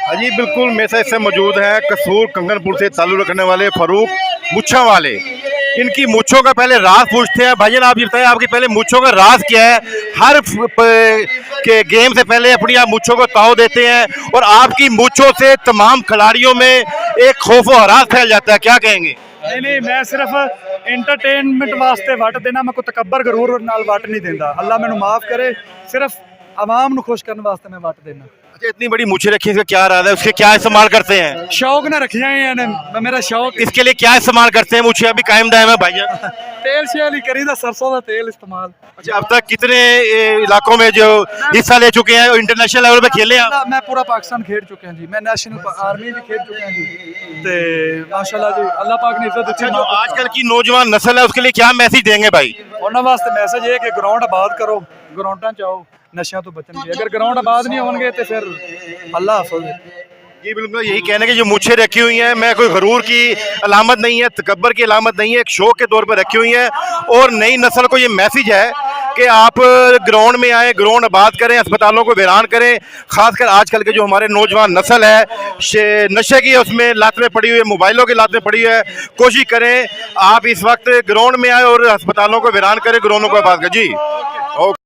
जी बिल्कुल, मेरे साथ इससे मौजूद हैं कसूर कंगनपुर से ताल्लुक़ रखने वाले फ़ारूक मुच्छा वाले। इनकी मूँछों का पहले राज पूछते हैं। भाईजान आप ये बताएं, आपकी पहले मूँछों का राज क्या है? हर के गेम से पहले अपनी आप मूँछों को ताव देते हैं और आपकी मूँछों से तमाम खिलाड़ियों में एक खौफ व हरास फैल जाता है, क्या कहेंगे? नहीं नहीं, मैं सिर्फ एंटरटेनमेंट वास्ते वट देना, मैं कोई तकबर गरूर नाल वट नहीं देता। अल्लाह मैनू माफ़ करे, सिर्फ आवाम नू खुश करने वास्ते मैं वट देना। अच्छा, इतनी बड़ी मूँछें रखी, इसका क्या इरादा है? उसके क्या इस्तेमाल करते हैं? शौक ना रखिया ही ने, मेरा शौक। इसके लिए क्या इस्तेमाल करते हैं? मूँछें अभी कायम दायम है भाईजान? तेल शेल ही करी दा, सरसों का तेल इस्तेमाल। अच्छा, अब तक कितने इलाकों में जो हिस्सा ले चुके हैं और इंटरनेशनल लेवल पे खेले हैं? मैं पूरा पाकिस्तान खेल चुके हैं जी, मैं नेशनल आर्मी भी खेल चुके हैं जी। ते माशाल्लाह जी, अल्लाह पाक ने इज्जत अच्छा, दी। जो आजकल की नौजवान नस्ल है उसके लिए क्या मैसेज देंगे भाई? उन्होंने वास्ते मैसेज है कि ग्राउंड आबाद करो, ग्राउंडा च आओ, नशा तो बचन। अगर ग्राउंड आबाद नहीं होंगे तो फिर अल्लाह हाफिज़। जी बिल्कुल, यही कहने की जो मूछें रखी हुई हैं, मैं कोई गरूर की अलामत नहीं है, तकब्बर की अलामत नहीं है, एक शौक के तौर पर रखी हुई हैं। और नई नस्ल को ये मैसेज है कि आप ग्राउंड में आएँ, ग्राउंड आबाद करें, अस्पतालों को वीरान करें। खासकर आजकल के जो हमारे नौजवान नस्ल है नशे की उसमें लत में पड़ी हुई है, मोबाइलों की लत में पड़ी हुई है। कोशिश करें आप इस वक्त ग्राउंड में आए और अस्पतालों को वीरान करें, ग्राउंडों को आबाद करें। जी ओके।